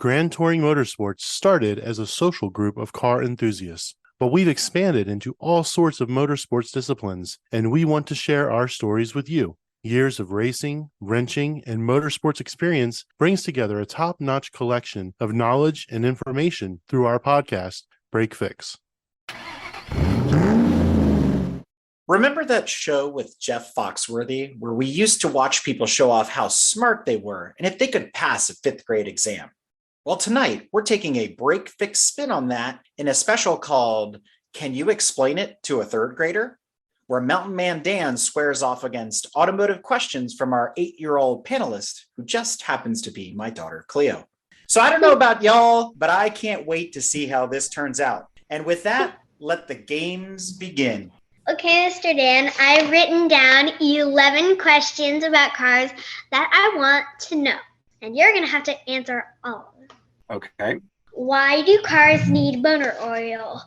Grand Touring Motorsports started as a social group of car enthusiasts, but we've expanded into all sorts of motorsports disciplines, and we want to share our stories with you. Years of racing, wrenching, and motorsports experience brings together a top-notch collection of knowledge and information through our podcast, Break Fix. Remember that show with Jeff Foxworthy where we used to watch people show off how smart they were and if they could pass a fifth grade exam? Well, tonight we're taking a break fix spin on that in a special called Can You Explain It to a Third Grader? Where Mountain Man Dan squares off against automotive questions from our 8-year-old panelist, who just happens to be my daughter, Clio. So I don't know about y'all, but I can't wait to see how this turns out. And with that, let the games begin. Okay, Mr. Dan, I've written down 11 questions about cars that I want to know, and you're going to have to answer all of them. Okay. Why do cars need motor oil?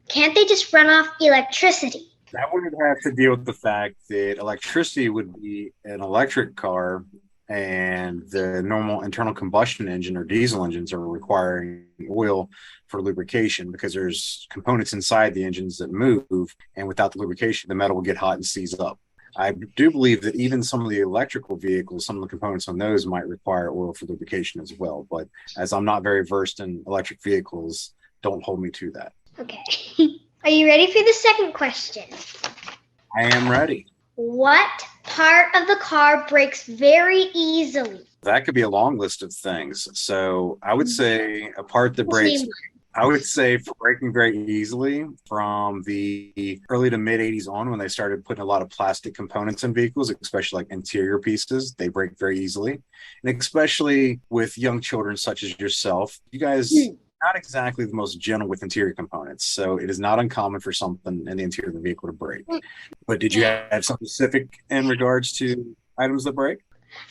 Can't they just run off electricity? That would have to deal with the fact that electricity would be an electric car and the normal internal combustion engine or diesel engines are requiring oil for lubrication because there's components inside the engines that move, and without the lubrication, the metal will get hot and seize up. I do believe that even some of the electrical vehicles, some of the components on those might require oil for lubrication as well. But as I'm not very versed in electric vehicles, don't hold me to that. Okay. Are you ready for the second question? I am ready. What part of the car brakes very easily? That could be a long list of things. So I would say a part that breaks, I would say for braking very easily from the early to mid 80s on when they started putting a lot of plastic components in vehicles, especially like interior pieces, they break very easily. And especially with young children such as yourself, you guys not exactly the most gentle with interior components. So it is not uncommon for something in the interior of the vehicle to break. But did you have something specific in regards to items that break?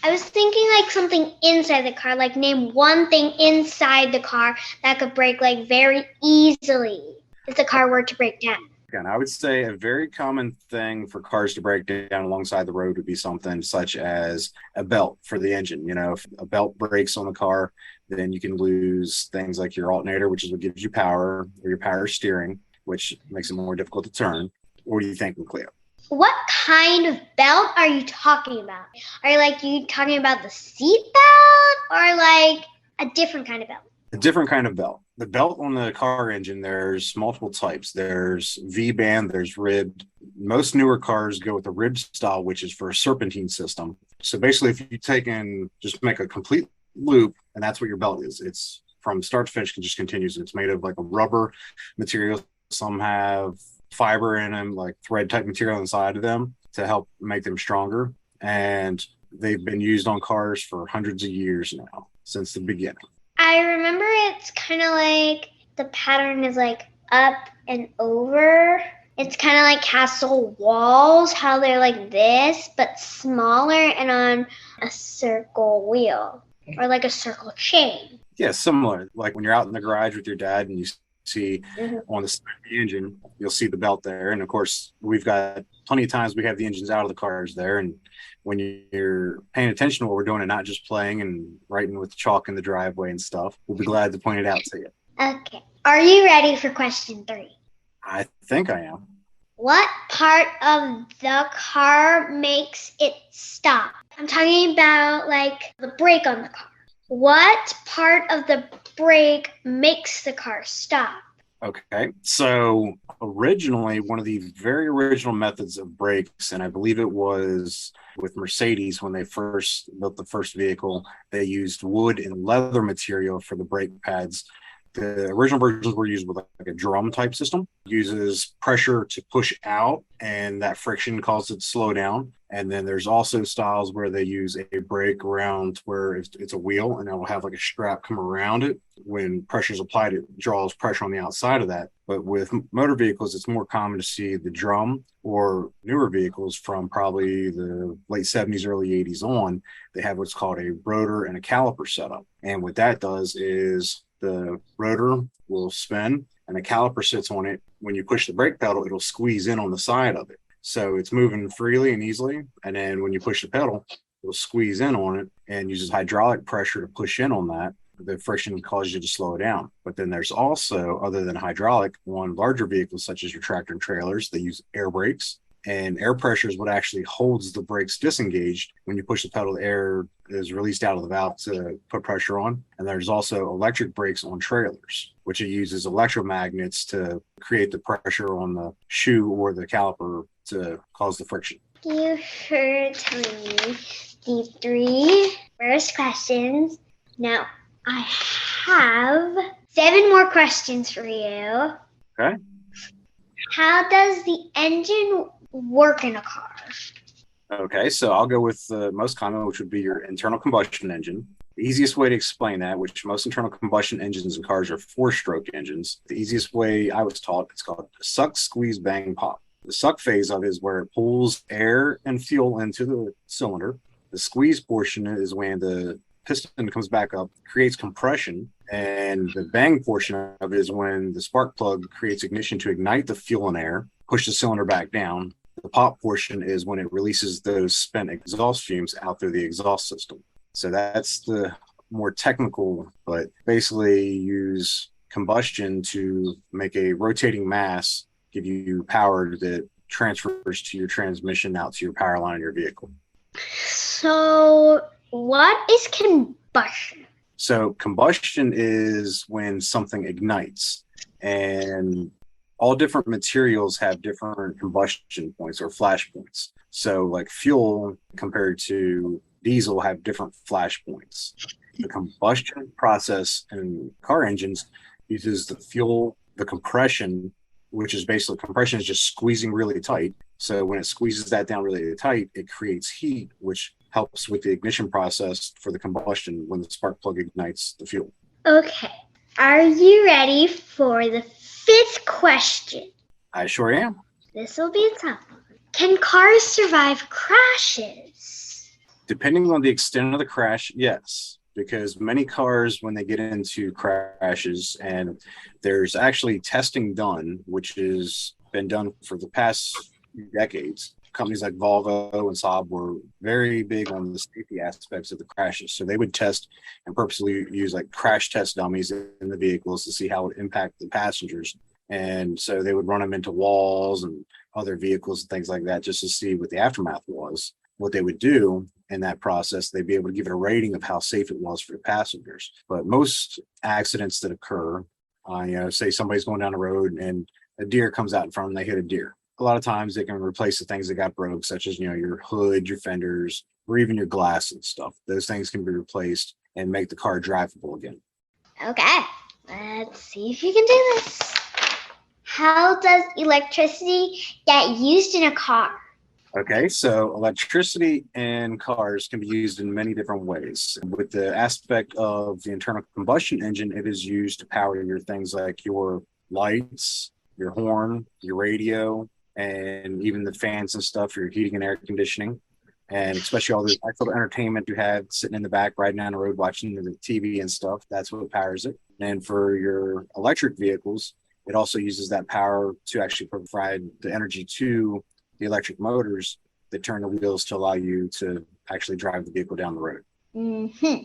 I was thinking like something inside the car, like name one thing inside the car that could break like very easily if the car were to break down. And I would say a very common thing for cars to break down alongside the road would be something such as a belt for the engine. You know, if a belt breaks on the car, then you can lose things like your alternator, which is what gives you power, or your power steering, which makes it more difficult to turn. What do you think, Clio? What kind of belt are you talking about? Are you talking about the seat belt or like a different kind of belt? A different kind of belt. The belt on the car engine, there's multiple types. There's V-band, there's ribbed. Most newer cars go with the ribbed style, which is for a serpentine system. So basically, if you take and just make a complete loop, and that's what your belt is. It's from start to finish, it just continues. It's made of like a rubber material. Some have fiber in them, like thread type material inside of them to help make them stronger. And they've been used on cars for hundreds of years now, since the beginning. I remember it's kind of like the pattern is like up and over. It's kind of like castle walls, how they're like this, but smaller and on a circle wheel or like a circle chain. Yeah, similar. Like when you're out in the garage with your dad and you see on the side of the engine, you'll see the belt there. And of course, we've got plenty of times we have the engines out of the cars there. And when you're paying attention to what we're doing and not just playing and writing with chalk in the driveway and stuff, we'll be glad to point it out to you. Okay. Are you ready for question 3? I think I am. What part of the car makes it stop? I'm talking about like the brake on the car. What part of the brake makes the car stop? Okay, so originally, one of the very original methods of brakes, and I believe it was with Mercedes when they first built the first vehicle, they used wood and leather material for the brake pads. The original versions were used with like a drum type system. It uses pressure to push out, and that friction causes it to slow down. And then there's also styles where they use a brake around where it's a wheel, and it will have like a strap come around it. When pressure is applied, it draws pressure on the outside of that. But with motor vehicles, it's more common to see the drum, or newer vehicles from probably the late 70s, early 80s on, they have what's called a rotor and a caliper setup. And what that does is the rotor will spin and the caliper sits on it. When you push the brake pedal, it'll squeeze in on the side of it. So it's moving freely and easily. And then when you push the pedal, it'll squeeze in on it and uses hydraulic pressure to push in on that. the friction causes you to slow down. But then there's also, other than hydraulic, on larger vehicles such as your tractor and trailers, they use air brakes. And air pressure is what actually holds the brakes disengaged. When you push the pedal, the air is released out of the valve to put pressure on. And there's also electric brakes on trailers, which it uses electromagnets to create the pressure on the shoe or the caliper to cause the friction. You for telling me the 3 first questions. Now, I have 7 more questions for you. Okay. How does the engine work in a car? Okay, so I'll go with the most common, which would be your internal combustion engine. The easiest way to explain that, which most internal combustion engines in cars are 4-stroke engines. The easiest way I was taught, it's called suck, squeeze, bang, pop. The suck phase of it is where it pulls air and fuel into the cylinder. The squeeze portion is when the piston comes back up, creates compression, and the bang portion of it is when the spark plug creates ignition to ignite the fuel and air, push the cylinder back down. The pop portion is when it releases those spent exhaust fumes out through the exhaust system. So that's the more technical, but basically use combustion to make a rotating mass, give you power that transfers to your transmission out to your power line of your vehicle. So, what is combustion? So combustion is when something ignites, and all different materials have different combustion points or flash points. So like fuel compared to diesel have different flash points. The combustion process in car engines uses the fuel, the compression, which is basically compression is just squeezing really tight. So when it squeezes that down really tight, it creates heat, which helps with the ignition process for the combustion when the spark plug ignites the fuel. Okay. Are you ready for the 5th question? I sure am. This will be a tough one. Can cars survive crashes? Depending on the extent of the crash, yes. Because many cars, when they get into crashes, and there's actually testing done, which has been done for the past decades. Companies like Volvo and Saab were very big on the safety aspects of the crashes. So they would test and purposely use like crash test dummies in the vehicles to see how it would impact the passengers. And so they would run them into walls and other vehicles and things like that just to see what the aftermath was. What they would do in that process, they'd be able to give it a rating of how safe it was for the passengers. But most accidents that occur, say somebody's going down the road and a deer comes out in front of them, they hit a deer. A lot of times they can replace the things that got broke, such as, your hood, your fenders, or even your glass and stuff. Those things can be replaced and make the car drivable again. Okay, let's see if you can do this. How does electricity get used in a car? Okay, so electricity in cars can be used in many different ways. With the aspect of the internal combustion engine, it is used to power your things like your lights, your horn, your radio, and even the fans and stuff for your heating and air conditioning. And especially all the actual entertainment you have sitting in the back, riding down the road, watching the TV and stuff. That's what powers it. And for your electric vehicles, it also uses that power to actually provide the energy to the electric motors that turn the wheels to allow you to actually drive the vehicle down the road. Mm-hmm.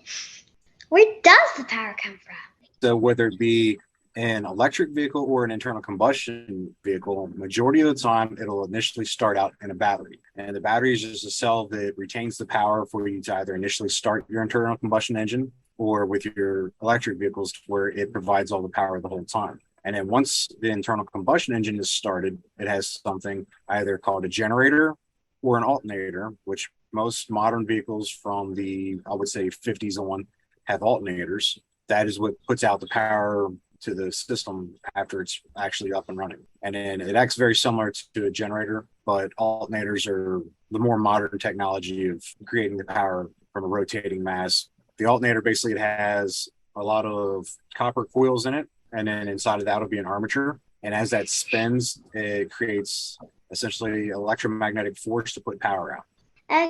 Where does the power come from? So whether it be an electric vehicle or an internal combustion vehicle, majority of the time, it'll initially start out in a battery. And the battery is just a cell that retains the power for you to either initially start your internal combustion engine, or with your electric vehicles where it provides all the power the whole time. And then once the internal combustion engine is started, it has something either called a generator or an alternator, which most modern vehicles from the, I would say, 50s on have alternators. That is what puts out the power to the system after it's actually up and running. And then it acts very similar to a generator, but alternators are the more modern technology of creating the power from a rotating mass. The alternator basically, it has a lot of copper coils in it, and then inside of that will be an armature. And as that spins, it creates essentially electromagnetic force to put power out.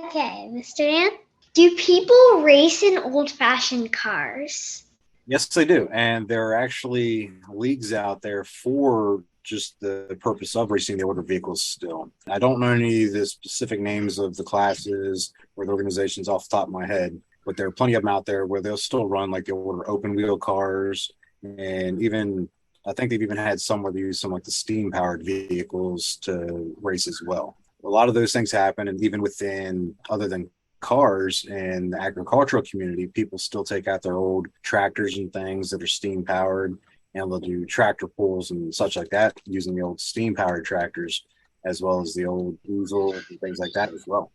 Okay, Mr. Dan, do people race in old-fashioned cars? Yes, they do. And there are actually leagues out there for just the purpose of racing the older vehicles still. I don't know any of the specific names of the classes or the organizations off the top of my head, but there are plenty of them out there where they'll still run like the older open wheel cars. And even, I think they've even had some where they use some like the steam powered vehicles to race as well. A lot of those things happen. And even within, other than cars and the agricultural community, people still take out their old tractors and things that are steam powered, and they'll do tractor pulls and such like that using the old steam powered tractors, as well as the old diesel and things like that as well.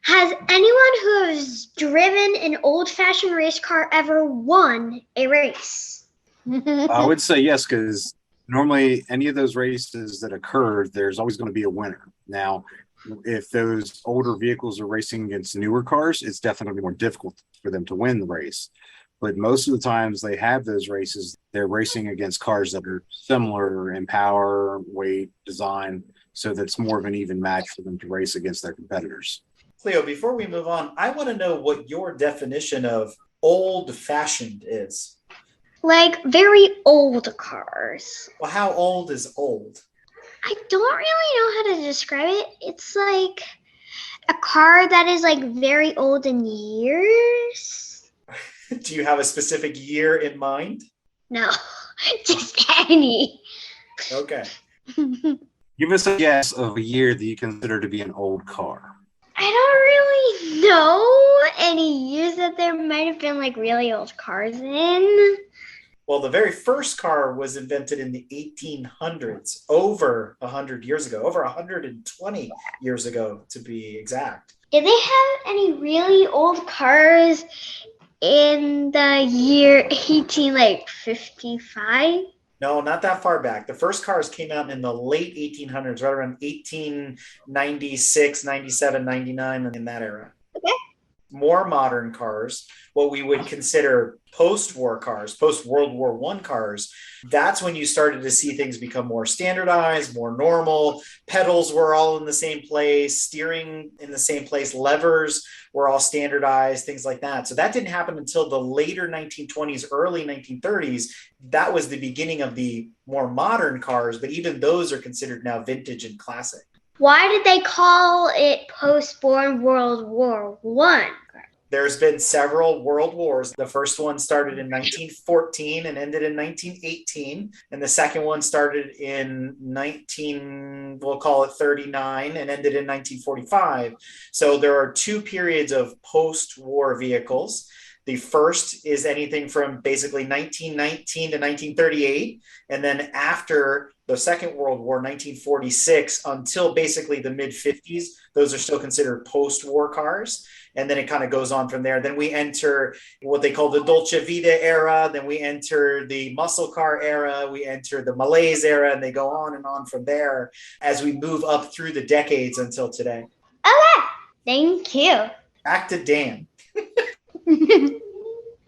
Has anyone who has driven an old-fashioned race car ever won a race? I would say yes, because normally any of those races that occur, there's always going to be a winner. Now, if those older vehicles are racing against newer cars, it's definitely more difficult for them to win the race. But most of the times they have those races, they're racing against cars that are similar in power, weight, design, so that's more of an even match for them to race against their competitors. Cleo, before we move on, I want to know what your definition of old-fashioned is. Like very old cars. Well, how old is old? I don't really know how to describe it. It's like a car that is like very old in years. Do you have a specific year in mind? No, just any. Okay. Give us a guess of a year that you consider to be an old car. I don't really know any years that there might have been like really old cars in. Well, the very first car was invented in the 1800s, over 100 years ago, over 120 years ago, to be exact. Did they have any really old cars in the year 1855? No, not that far back. The first cars came out in the late 1800s, right around 1896, 97, 99, in that era. Okay. More modern cars, what we would consider post-war cars, post-World War I cars, that's when you started to see things become more standardized, more normal. Pedals were all in the same place, steering in the same place, levers were all standardized, things like that. So that didn't happen until the later 1920s, early 1930s. That was the beginning of the more modern cars, but even those are considered now vintage and classic. Why did they call it post-war World War I? There's been several world wars. The first one started in 1914 and ended in 1918. And the second one started in we'll call it 39 and ended in 1945. So there are two periods of post-war vehicles. The first is anything from basically 1919 to 1938. And then after the Second World War, 1946, until basically the mid-50s, those are still considered post-war cars. And then it kind of goes on from there. Then we enter what they call the Dolce Vita era. Then we enter the muscle car era. We enter the Malaise era, and they go on and on from there as we move up through the decades until today. Okay, thank you. Back to Dan.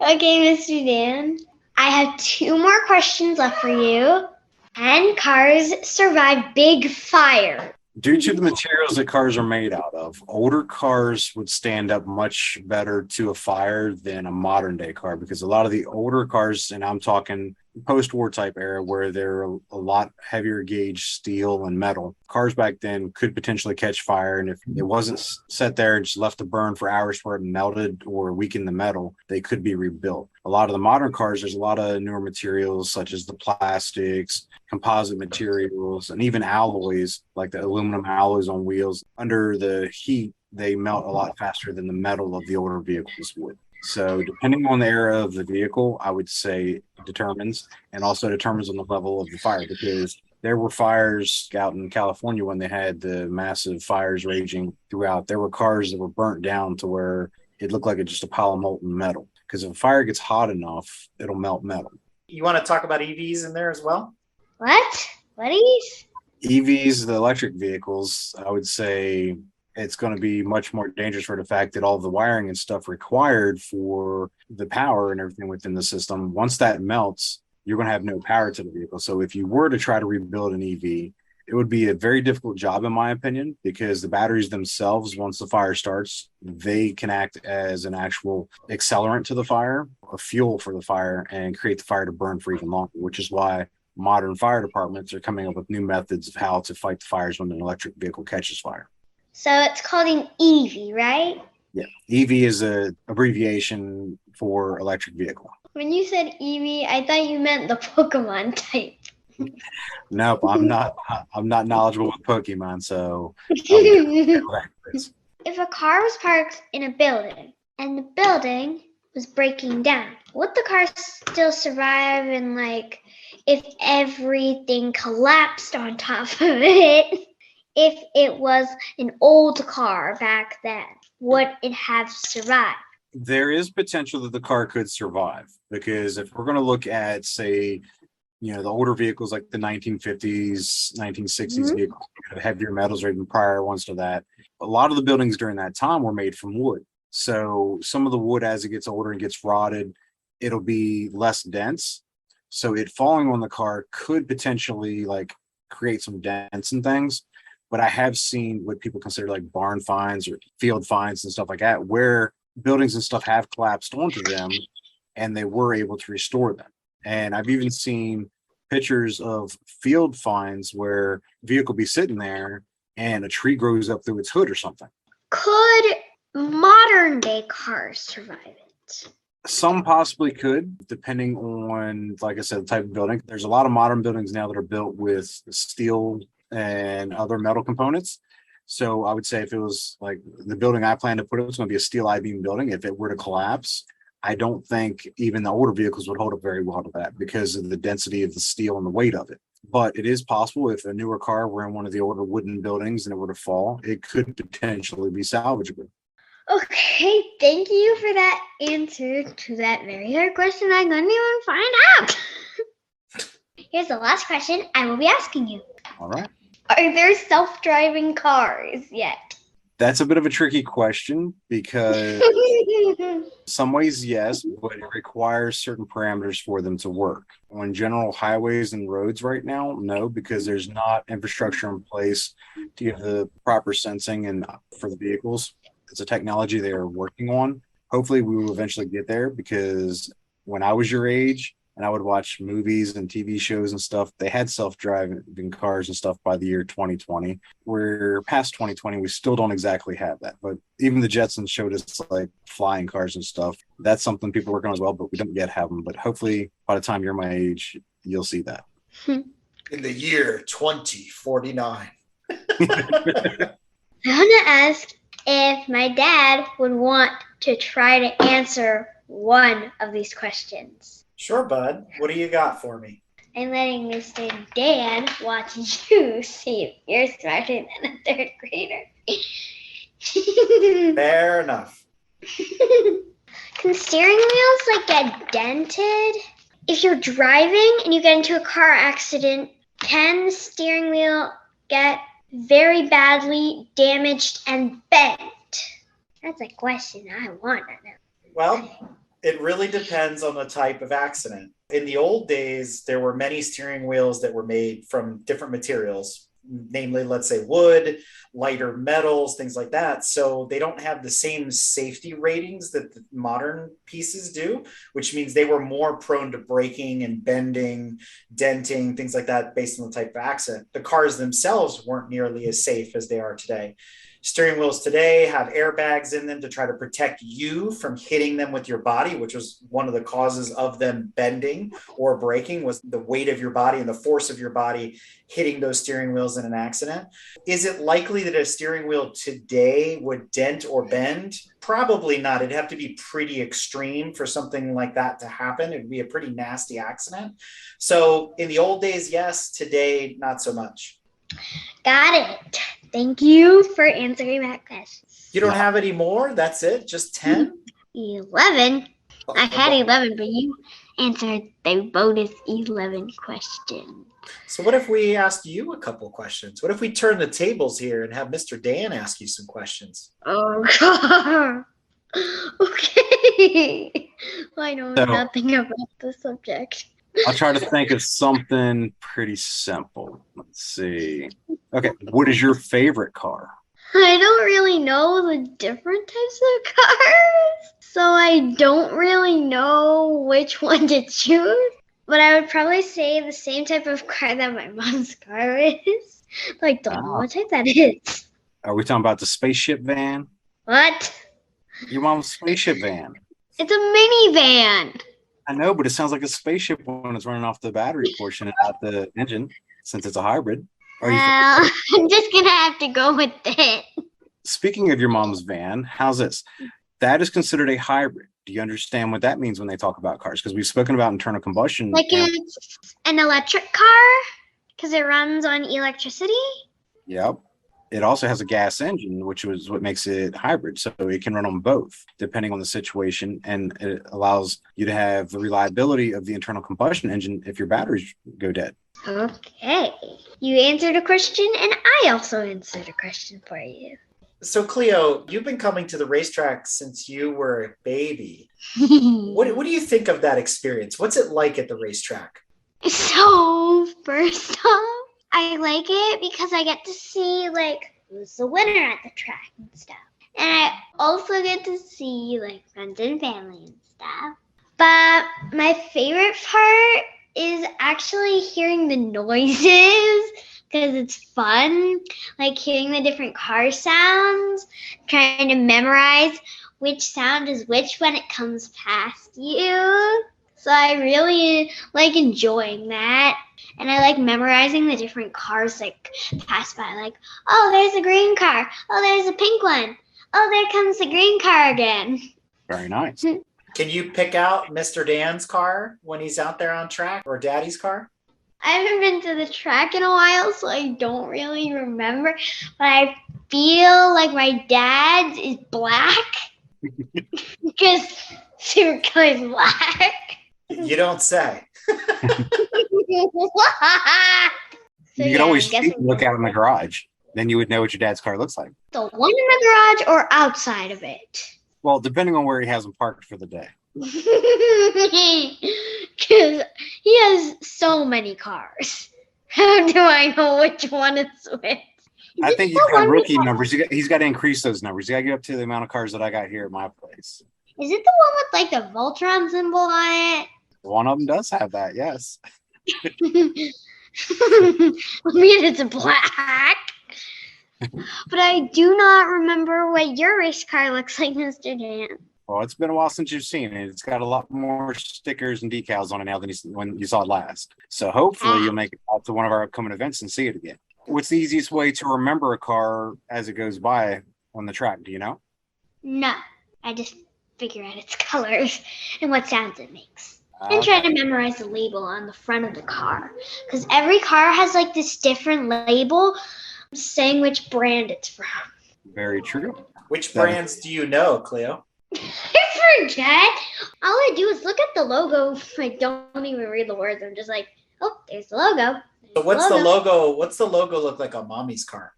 Okay, Mr. Dan. I have two more questions left for you. Can cars survive big fire? Due to the materials that cars are made out of, older cars would stand up much better to a fire than a modern day car, because a lot of the older cars, and I'm talking post-war type era where they're a lot heavier gauge steel and metal, cars back then could potentially catch fire. And if it wasn't set there and just left to burn for hours where it melted or weakened the metal, they could be rebuilt. A lot of the modern cars, there's a lot of newer materials such as the plastics, composite materials, and even alloys like the aluminum alloys on wheels. Under the heat, they melt a lot faster than the metal of the older vehicles would. So depending on the era of the vehicle, I would say determines, and also determines on the level of the fire, because there were fires out in California when they had the massive fires raging throughout. There were cars that were burnt down to where it looked like it's just a pile of molten metal, because if a fire gets hot enough, it'll melt metal. You want to talk about EVs in there as well? What? What is? EVs, the electric vehicles, I would say it's going to be much more dangerous for the fact that all the wiring and stuff required for the power and everything within the system, once that melts, you're going to have no power to the vehicle. So if you were to try to rebuild an EV, it would be a very difficult job, in my opinion, because the batteries themselves, once the fire starts, they can act as an actual accelerant to the fire, a fuel for the fire, and create the fire to burn for even longer, which is why modern fire departments are coming up with new methods of how to fight the fires when an electric vehicle catches fire. So it's called an EV, right? Yeah. EV is a abbreviation for electric vehicle. When you said Eevee, I thought you meant the Pokemon type. Nope, I'm not. I'm not knowledgeable with Pokemon, so I would know what that is. If a car was parked in a building and the building was breaking down, would the car still survive? And like, if everything collapsed on top of it, if it was an old car back then, would it have survived? There is potential that the car could survive, because if we're going to look at, say, the older vehicles like the 1950s, 1960s vehicles, heavier metals or even prior ones to that, a lot of the buildings during that time were made from wood. So some of the wood, as it gets older and gets rotted, it'll be less dense. So it falling on the car could potentially like create some dents and things. But I have seen what people consider like barn finds or field finds and stuff like that, where buildings and stuff have collapsed onto them and they were able to restore them. And I've even seen pictures of field finds where a vehicle be sitting there and a tree grows up through its hood or something. Could modern day cars survive it? Some possibly could, depending on, like I said, the type of building. There's a lot of modern buildings now that are built with steel and other metal components. So I would say if it was like the building I plan to put, it was going to be a steel I-beam building. If it were to collapse, I don't think even the older vehicles would hold up very well to that because of the density of the steel and the weight of it. But it is possible if a newer car were in one of the older wooden buildings and it were to fall, it could potentially be salvageable. Okay, thank you for that answer to that very hard question I couldn't even find out. Here's the last question I will be asking you. All right. Are there self-driving cars yet? That's a bit of a tricky question because in some ways, yes, but it requires certain parameters for them to work. On general highways and roads right now, no, because there's not infrastructure in place to give the proper sensing and for the vehicles. It's a technology they are working on. Hopefully we will eventually get there, because when I was your age and I would watch movies and TV shows and stuff, they had self-driving cars and stuff by the year 2020. We're past 2020. We still don't exactly have that. But even the Jetsons showed us like flying cars and stuff. That's something people work on as well, but we don't yet have them. But hopefully by the time you're my age, you'll see that. In the year 2049. I want to ask if my dad would want to try to answer one of these questions. Sure, bud. What do you got for me? I'm letting Mr. Dan watch you see if you're smarter than a third grader. Fair enough. Can steering wheels like get dented? If you're driving and you get into a car accident, can the steering wheel get very badly damaged and bent? That's a question I want to know. Well, it really depends on the type of accident. In the old days, there were many steering wheels that were made from different materials, namely, let's say wood, lighter metals, things like that. So they don't have the same safety ratings that the modern pieces do, which means they were more prone to breaking and bending, denting, things like that based on the type of accident. The cars themselves weren't nearly as safe as they are today. Steering wheels today have airbags in them to try to protect you from hitting them with your body, which was one of the causes of them bending or breaking, was the weight of your body and the force of your body hitting those steering wheels in an accident. Is it likely that a steering wheel today would dent or bend? Probably not. It'd have to be pretty extreme for something like that to happen. It'd be a pretty nasty accident. So in the old days, yes. Today, not so much. Got it. Thank you for answering that question. You don't have any more? That's it? Just 10? 11? I had 11, but you answered the bonus 11 question. So what if we asked you a couple questions? What if we turn the tables here and have Mr. Dan ask you some questions? Oh, God. Okay. I know nothing about the subject. I'll try to think of something pretty simple. Let's see. Okay, what is your favorite car? I don't really know the different types of cars, so I don't really know which one to choose. But I would probably say the same type of car that my mom's car is. Like, don't know what type that is. Are we talking about the spaceship van? What? Your mom's spaceship van. It's a minivan. I know, but it sounds like a spaceship when it's running off the battery portion and not the engine, since it's a hybrid. Are you Well, I'm just gonna have to go with it. Speaking of your mom's van, how's this? That is considered a hybrid. Do you understand what that means when they talk about cars? Because we've spoken about internal combustion. Like it's an electric car because it runs on electricity. Yep. It also has a gas engine, which is what makes it hybrid. So it can run on both, depending on the situation. And it allows you to have the reliability of the internal combustion engine if your batteries go dead. Okay. You answered a question, and I also answered a question for you. So, Cleo, you've been coming to the racetrack since you were a baby. What do you think of that experience? What's it like at the racetrack? So, first off, I like it because I get to see, like, who's the winner at the track and stuff. And I also get to see, like, friends and family and stuff. But my favorite part is actually hearing the noises because it's fun, like hearing the different car sounds, trying to memorize which sound is which when it comes past you. So I really like enjoying that. And I like memorizing the different cars that pass by. Like, oh, there's a green car. Oh, there's a pink one. Oh, there comes the green car again. Very nice. Can you pick out Mr. Dan's car when he's out there on track, or Daddy's car? I haven't been to the track in a while, so I don't really remember. But I feel like my dad's is black because super color is black. You don't say. So, You could always look out in the garage. Then you would know what your dad's car looks like. the one in the garage or outside of it. Well, depending on where he has them parked for the day. Because he has so many cars. How do I know which one is which? I think you've got rookie numbers. He's got to increase those numbers. You got to get up to the amount of cars that I got here at my place. Is it the one with like the Voltron symbol on it? One of them does have that, yes. I mean, it's black. But I do not remember what your race car looks like, Mr. Dan. Well, it's been a while since you've seen it. It's got a lot more stickers and decals on it now than when you saw it last. So hopefully you'll make it out to one of our upcoming events and see it again. What's the easiest way to remember a car as it goes by on the track? Do you know? No, I just figure out its colors and what sounds it makes. And try to memorize the label on the front of the car. Because every car has like this different label saying which brand it's from. Very true. Which brands do you know, Cleo? I forget. All I do is look at the logo. I don't even read the words. I'm just like, oh, there's the logo. So what's the logo? What's the logo look like on Mommy's car?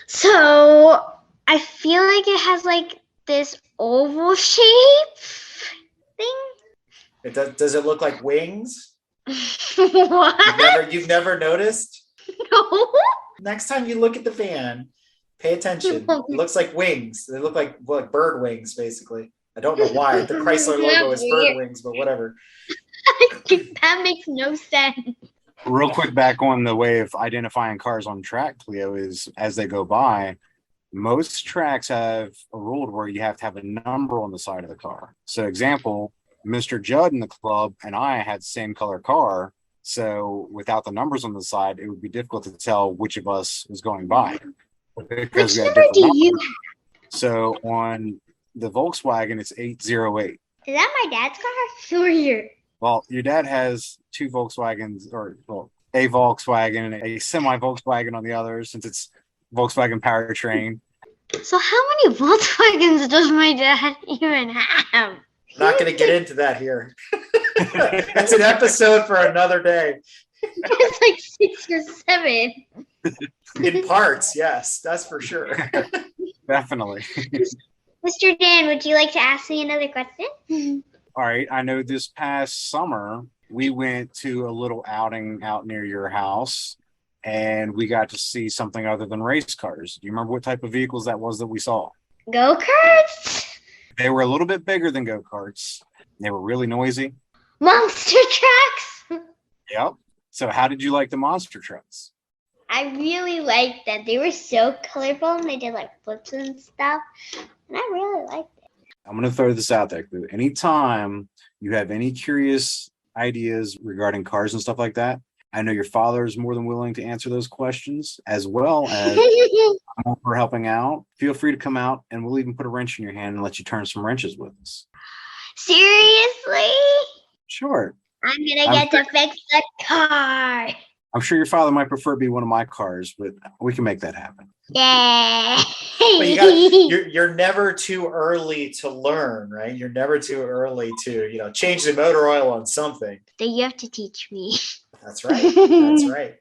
So I feel like it has like this oval shape thing. Does it look like wings? What? You've never noticed? No. Next time you look at the van, pay attention. It looks like wings. They look like bird wings, basically. I don't know why. The Chrysler logo is bird wings, but whatever. That makes no sense. Real quick, back on the way of identifying cars on track, Cleo, is as they go by, most tracks have a rule where you have to have a number on the side of the car. So example, Mr. Judd in the club and I had the same color car. So without the numbers on the side, it would be difficult to tell which of us was going by. Which number do you have? So on the Volkswagen, it's 808. Is that my dad's car? Or your? Well, your dad has two Volkswagens, or a Volkswagen and a semi-Volkswagen on the other, since it's Volkswagen powertrain. So how many Volkswagens does my dad even have? Not going to get into that here. That's an episode for another day. It's like 6 or 7. In parts, yes, that's for sure. Definitely. Mr. Dan, would you like to ask me another question? All right. I know this past summer, we went to a little outing out near your house, and we got to see something other than race cars. Do you remember what type of vehicles that was that we saw? Go-karts? They were a little bit bigger than go-karts. They were really noisy. Monster trucks? Yep. So how did you like the monster trucks? I really liked them. They were so colorful and they did like flips and stuff. And I really liked it. I'm going to throw this out there, Clue. Anytime you have any curious ideas regarding cars and stuff like that, I know your father is more than willing to answer those questions, as well as for helping out. Feel free to come out, and we'll even put a wrench in your hand and let you turn some wrenches with us. Seriously? Sure. I'm gonna get to fix the car. I'm sure your father might prefer to be one of my cars, but we can make that happen. Yeah. But you're never too early to learn, right? You're never too early to, change the motor oil on something. So you have to teach me. That's right. That's right.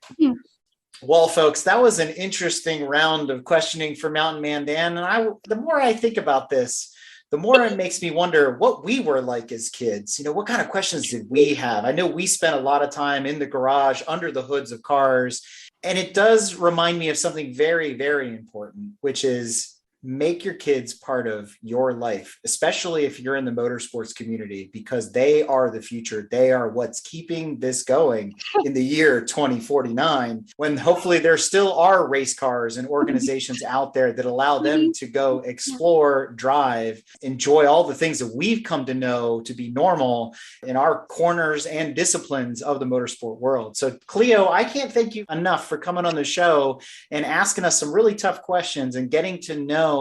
Well, folks, that was an interesting round of questioning for Mountain Man Dan. And the more I think about this, the more it makes me wonder what we were like as kids. What kind of questions did we have? I know we spent a lot of time in the garage, under the hoods of cars. And it does remind me of something very, very important, which is make your kids part of your life, especially if you're in the motorsports community, because they are the future. They are what's keeping this going in the year 2049, when hopefully there still are race cars and organizations out there that allow them to go explore, drive, enjoy all the things that we've come to know to be normal in our corners and disciplines of the motorsport world. So Clio, I can't thank you enough for coming on the show and asking us some really tough questions and getting to know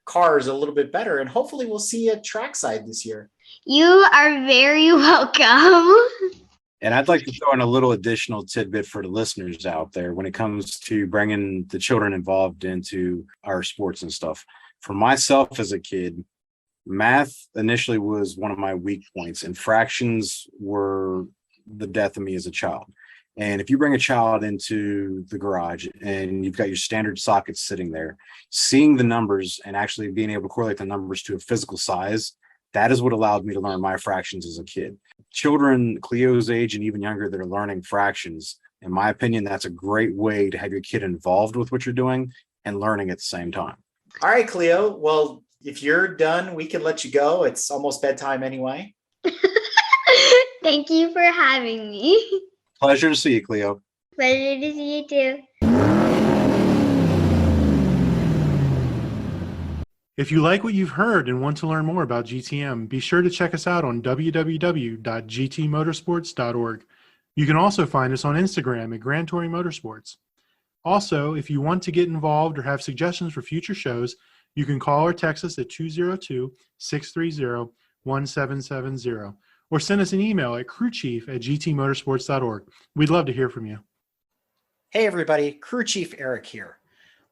cars a little bit better. And hopefully we'll see you at trackside this year. You are very welcome. And I'd like to throw in a little additional tidbit for the listeners out there when it comes to bringing the children involved into our sports and stuff. For myself as a kid, math initially was one of my weak points, and fractions were the death of me as a child. And if you bring a child into the garage and you've got your standard sockets sitting there, seeing the numbers and actually being able to correlate the numbers to a physical size, that is what allowed me to learn my fractions as a kid. Children Cleo's age and even younger that are learning fractions, in my opinion, that's a great way to have your kid involved with what you're doing and learning at the same time. All right, Clio. Well, if you're done, we can let you go. It's almost bedtime anyway. Thank you for having me. Pleasure to see you, Clio. Pleasure to see you too. If you like what you've heard and want to learn more about GTM, be sure to check us out on www.gtmotorsports.org. You can also find us on Instagram at Grand Touring Motorsports. Also, if you want to get involved or have suggestions for future shows, you can call or text us at 202-630-1770 or send us an email at crewchief@gtmotorsports.org. We'd love to hear from you. Hey everybody, Crew Chief Eric here.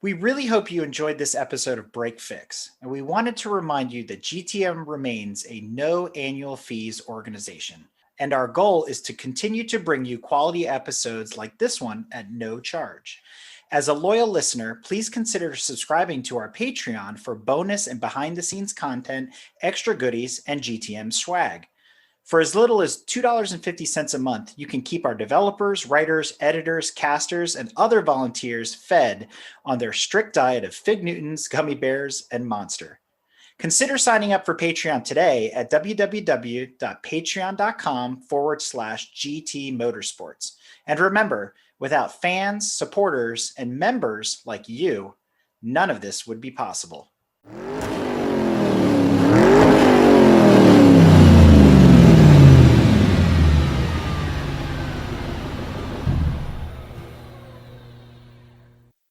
We really hope you enjoyed this episode of Break Fix, and we wanted to remind you that GTM remains a no annual fees organization, and our goal is to continue to bring you quality episodes like this one at no charge. As a loyal listener, please consider subscribing to our Patreon for bonus and behind-the-scenes content, extra goodies, and GTM swag. For as little as $2.50 a month, you can keep our developers, writers, editors, casters, and other volunteers fed on their strict diet of Fig Newtons, gummy bears, and Monster. Consider signing up for Patreon today at www.patreon.com/GT Motorsports. And remember, without fans, supporters, and members like you, none of this would be possible.